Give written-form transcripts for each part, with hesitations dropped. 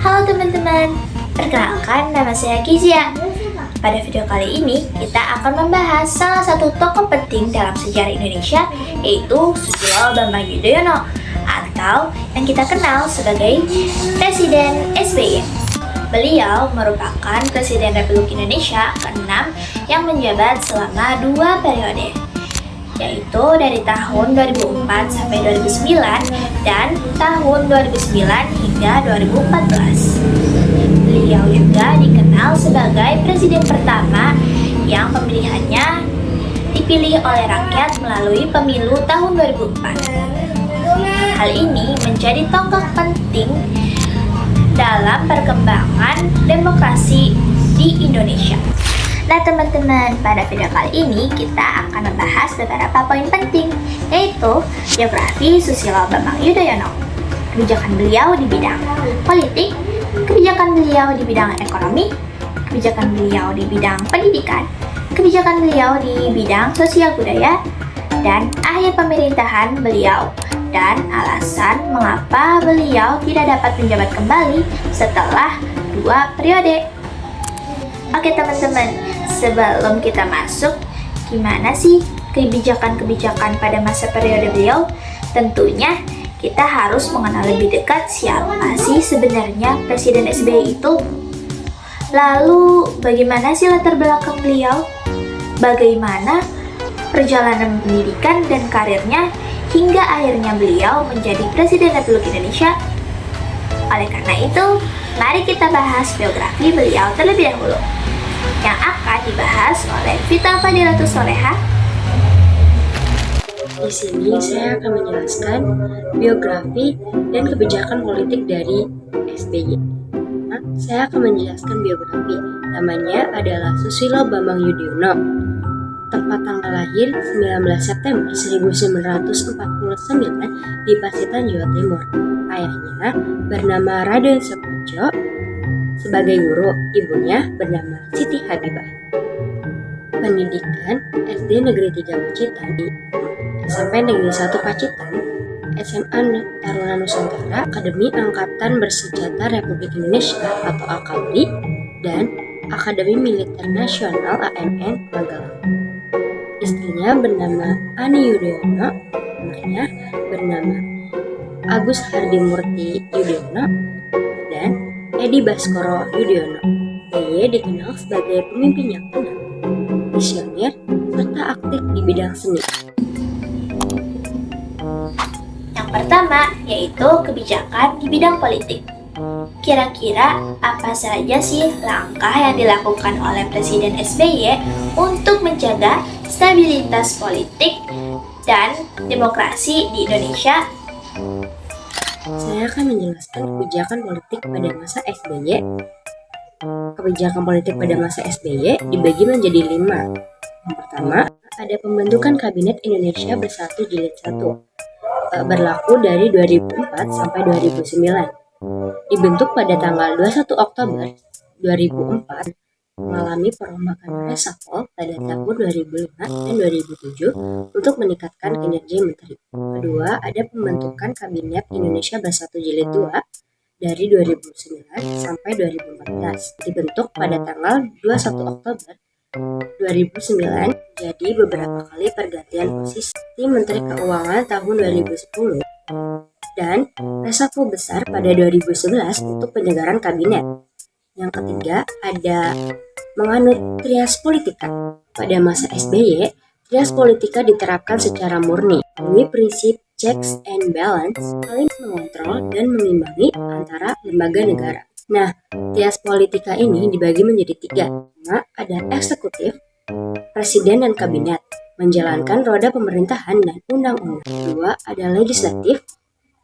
Halo teman-teman, perkenalkan nama saya Kizia. Pada video kali ini kita akan membahas salah satu tokoh penting dalam sejarah Indonesia, yaitu Susilo Bambang Yudhoyono atau yang kita kenal sebagai Presiden SBY. Beliau merupakan Presiden Republik Indonesia ke-6 yang menjabat selama 2 periode, yaitu dari tahun 2004 sampai 2009 dan tahun 2009 hingga 2014. Beliau juga dikenal sebagai presiden pertama yang pemilihannya dipilih oleh rakyat melalui pemilu tahun 2004. Hal ini menjadi tonggak penting dalam perkembangan demokrasi di Indonesia. Nah teman-teman, pada video kali ini kita akan membahas beberapa poin penting, yaitu biografi Susilo Bambang Yudhoyono, kebijakan beliau di bidang politik, kebijakan beliau di bidang ekonomi, kebijakan beliau di bidang pendidikan, kebijakan beliau di bidang sosial budaya, dan akhir pemerintahan beliau, dan alasan mengapa beliau tidak dapat menjabat kembali setelah 2 periode. Oke teman-teman, sebelum kita masuk, gimana sih kebijakan-kebijakan pada masa periode beliau? Tentunya kita harus mengenal lebih dekat siapa sih sebenarnya Presiden SBY itu. Lalu bagaimana sih latar belakang beliau? Bagaimana perjalanan pendidikan dan karirnya hingga akhirnya beliau menjadi Presiden Republik Indonesia? Oleh karena itu, mari kita bahas biografi beliau terlebih dahulu, yang akan dibahas oleh Vita Fadilatus Soleha. Di sini saya akan menjelaskan biografi dan kebijakan politik dari SBY. Nah, saya akan menjelaskan biografi. Namanya adalah Susilo Bambang Yudhoyono. Tempat tanggal lahir 19 September 1949 di Pacitan, Jawa Timur. Ayahnya bernama Raden Sukmajo sebagai guru, ibunya bernama Siti Habibah. Pendidikan SD Negeri 3 Pacitan, SMP Negeri 1 Pacitan, SMA Taruna Nusantara, Akademi Angkatan Bersenjata Republik Indonesia atau AKABRI, dan Akademi Militer Nasional AMN Magelang. Istrinya bernama Ani Yudhoyono, anaknya bernama Agus Hardimurti Yudhoyono, dan Edi Baskoro Yudhoyono. BY dikenal sebagai pemimpin yang tenang, visioner, serta aktif di bidang seni. Yang pertama yaitu kebijakan di bidang politik. Kira-kira apa saja sih langkah yang dilakukan oleh Presiden SBY untuk menjaga stabilitas politik dan demokrasi di Indonesia? Saya akan menjelaskan kebijakan politik pada masa SBY. Kebijakan politik pada masa SBY dibagi menjadi 5. Yang pertama, ada pembentukan Kabinet Indonesia Bersatu Jilid 1, berlaku dari 2004 sampai 2009. Dibentuk pada tanggal 21 Oktober 2004, mengalami perombakan reshuffle pada tahun 2005 dan 2007 untuk meningkatkan kinerja menteri. Kedua, ada pembentukan Kabinet Indonesia Bersatu Jilid 2 dari 2009 sampai 2014. Dibentuk pada tanggal 21 Oktober 2009, jadi beberapa kali pergantian posisi Menteri Keuangan tahun 2010 dan reshuffle besar pada 2011 untuk penyegaran kabinet. Yang ketiga, ada menganut trias politika. Pada masa SBY, trias politika diterapkan secara murni melalui prinsip checks and balance, saling mengontrol dan mengimbangi antara lembaga negara. Nah, trias politika ini dibagi menjadi 3. Pertama, ada eksekutif, presiden dan kabinet, menjalankan roda pemerintahan dan undang-undang. Kedua, ada legislatif,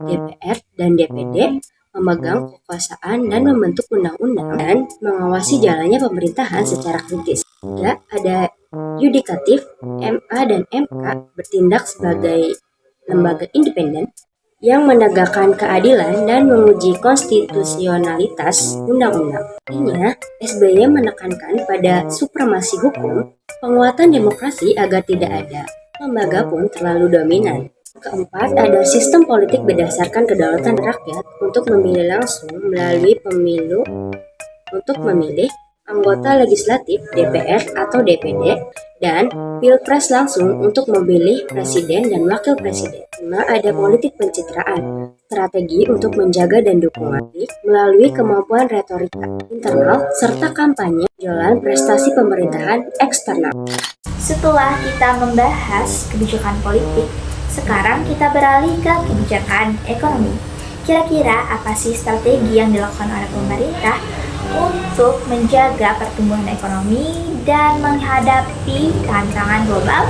DPR dan DPD, memegang kekuasaan dan membentuk undang-undang dan mengawasi jalannya pemerintahan secara kritis. Ketiga, ada yudikatif, MA dan MK bertindak sebagai lembaga independen yang menegakkan keadilan dan menguji konstitusionalitas undang-undang. Artinya, SBY menekankan pada supremasi hukum, penguatan demokrasi agar tidak ada lembaga pun terlalu dominan. Keempat, ada sistem politik berdasarkan kedaulatan rakyat untuk memilih langsung melalui pemilu untuk memilih anggota legislatif DPR atau DPD dan pilpres langsung untuk memilih presiden dan wakil presiden. 5. Ada politik pencitraan, strategi untuk menjaga dan dukungan melalui kemampuan retorika internal serta kampanye jualan prestasi pemerintahan eksternal. Setelah kita membahas kebijakan politik, sekarang kita beralih ke kebijakan ekonomi. Kira-kira apa sih strategi yang dilakukan oleh pemerintah untuk menjaga pertumbuhan ekonomi dan menghadapi tantangan global?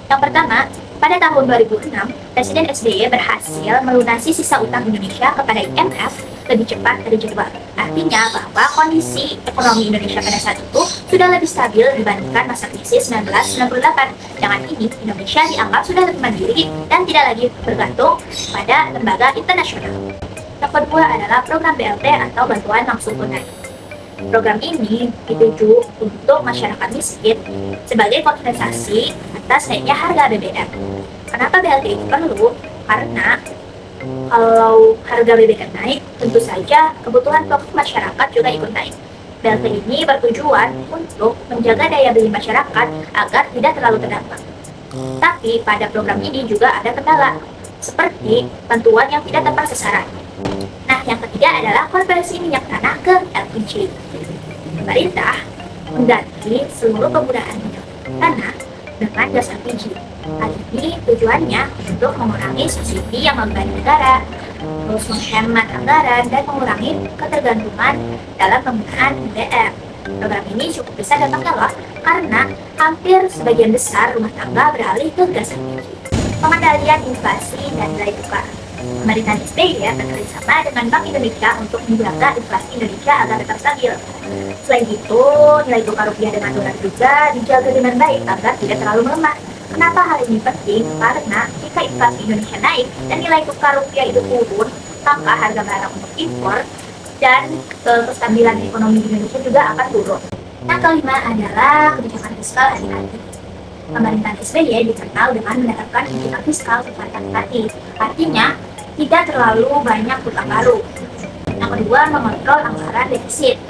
Yang pertama, pada tahun 2006, Presiden SBY berhasil melunasi sisa utang Indonesia kepada IMF lebih cepat dari jadwal. Artinya bahwa kondisi ekonomi Indonesia pada saat itu sudah lebih stabil dibandingkan masa krisis 1998. Dengan ini, Indonesia dianggap sudah lebih mandiri dan tidak lagi bergantung pada lembaga internasional. Yang kedua adalah program BLT atau bantuan langsung tunai. Program ini dituju untuk masyarakat miskin sebagai kompensasi atas naiknya harga BBM. Kenapa BLT itu perlu? Karena kalau harga BBM naik, tentu saja kebutuhan pokok masyarakat juga ikut naik. BLT ini bertujuan untuk menjaga daya beli masyarakat agar tidak terlalu terdampak. Tapi pada program ini juga ada kendala, seperti bantuan yang tidak tepat sasaran. Nah, yang ketiga adalah konversi minyak tanah ke LPG. Pemerintah mengganti seluruh penggunaan minyak tanah dengan gas LPG. Hal ini tujuannya untuk mengurangi subsidi yang membebani negara, terus menghemat anggaran dan mengurangi ketergantungan dalam penggunaan BBM. Program ini cukup besar dampaknya loh, karena hampir sebagian besar rumah tangga beralih ke gas LPG. Pengendalian inflasi dan nilai tukar. Pemerintahan SBY bekerjasama dengan Bank Indonesia untuk menjaga inflasi Indonesia agar tetap stabil. Selain itu, nilai tukar rupiah dengan dolar juga dijaga dengan baik agar tidak terlalu melemah. Kenapa hal ini penting? Karena jika inflasi Indonesia naik dan nilai tukar rupiah itu turun, maka harga barang untuk impor dan kestabilan ekonomi Indonesia juga akan turun. Yang kelima adalah kebijakan fiskal hati-hati. Pemerintahan SBY dikenal dengan menerapkan kebijakan fiskal secara hati-hati. Artinya, tidak terlalu banyak utang baru. Yang kedua, mengontrol anggaran defisit.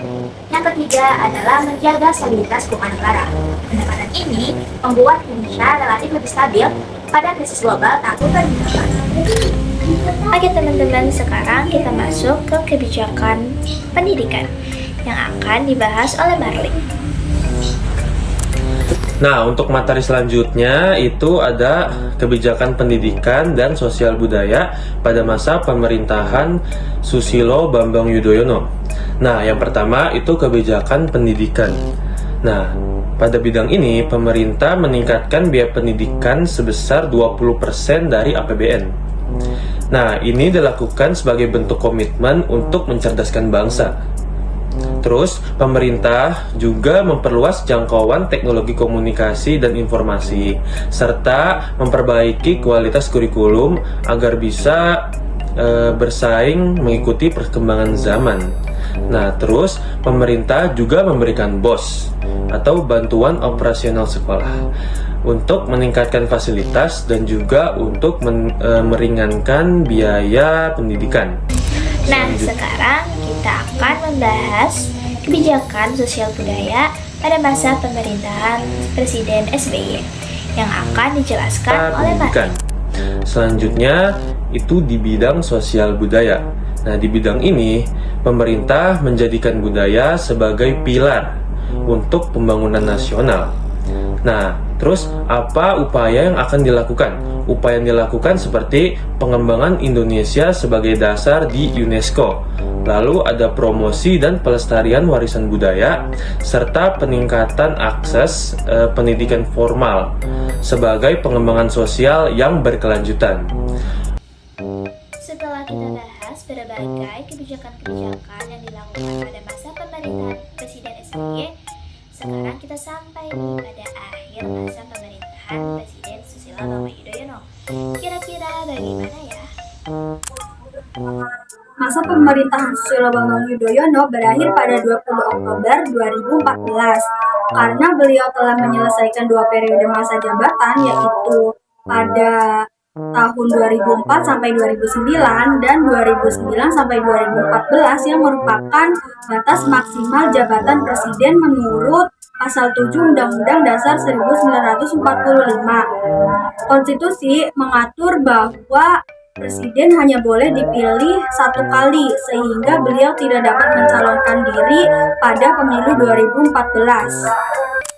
Yang ketiga adalah menjaga stabilitas keuangan negara. Pendekatan ini membuat Indonesia relatif lebih stabil pada krisis global tahun 2008. Oke teman-teman, sekarang kita masuk ke kebijakan pendidikan yang akan dibahas oleh Marley. Nah, untuk materi selanjutnya itu ada kebijakan pendidikan dan sosial budaya pada masa pemerintahan Susilo Bambang Yudhoyono. Nah, yang pertama itu kebijakan pendidikan. Nah, pada bidang ini pemerintah meningkatkan biaya pendidikan sebesar 20% dari APBN. Nah, ini dilakukan sebagai bentuk komitmen untuk mencerdaskan bangsa. Terus, pemerintah juga memperluas jangkauan teknologi komunikasi dan informasi, serta memperbaiki kualitas kurikulum agar bisa bersaing mengikuti perkembangan zaman. Nah, terus pemerintah juga memberikan BOS atau bantuan operasional sekolah untuk meningkatkan fasilitas dan juga untuk meringankan biaya pendidikan. Nah, sekarang kita akan membahas kebijakan sosial budaya pada masa pemerintahan Presiden SBY yang akan dijelaskan oleh Marley. Selanjutnya itu di bidang sosial budaya. Nah, di bidang ini pemerintah menjadikan budaya sebagai pilar untuk pembangunan nasional. Nah, terus apa upaya yang akan dilakukan? Upaya yang dilakukan seperti pengembangan Indonesia sebagai dasar di UNESCO, lalu ada promosi dan pelestarian warisan budaya, serta peningkatan akses pendidikan formal sebagai pengembangan sosial yang berkelanjutan. Setelah kita bahas berbagai kebijakan-kebijakan yang dilakukan pada masa pemerintahan Presiden SBY, sekarang kita sampai pada akhir masa pemerintahan Presiden Susilo Bambang Yudhoyono. Kira-kira bagaimana ya? Masa pemerintahan Susilo Bambang Yudhoyono berakhir pada 20 Oktober 2014 karena beliau telah menyelesaikan 2 periode masa jabatan, yaitu pada tahun 2004 sampai 2009 dan 2009 sampai 2014 yang merupakan batas maksimal jabatan presiden menurut Pasal 7 Undang-Undang Dasar 1945. Konstitusi mengatur bahwa presiden hanya boleh dipilih satu kali sehingga beliau tidak dapat mencalonkan diri pada pemilu 2014.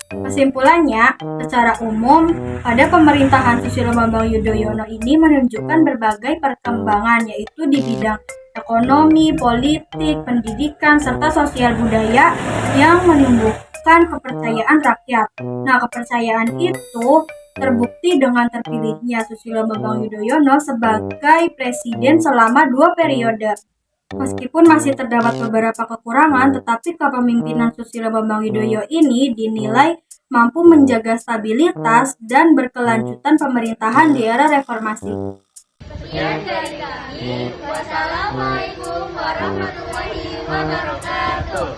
Kesimpulannya, secara umum, pada pemerintahan Susilo Bambang Yudhoyono ini menunjukkan berbagai perkembangan yaitu di bidang ekonomi, politik, pendidikan, serta sosial budaya yang menumbuhkan kepercayaan rakyat. Nah, kepercayaan itu terbukti dengan terpilihnya Susilo Bambang Yudhoyono sebagai presiden selama 2 periode. Meskipun masih terdapat beberapa kekurangan, tetapi kepemimpinan Susilo Bambang Yudhoyono ini dinilai mampu menjaga stabilitas dan berkelanjutan pemerintahan di era reformasi. Sekian dari kami. Wassalamualaikum warahmatullahi wabarakatuh.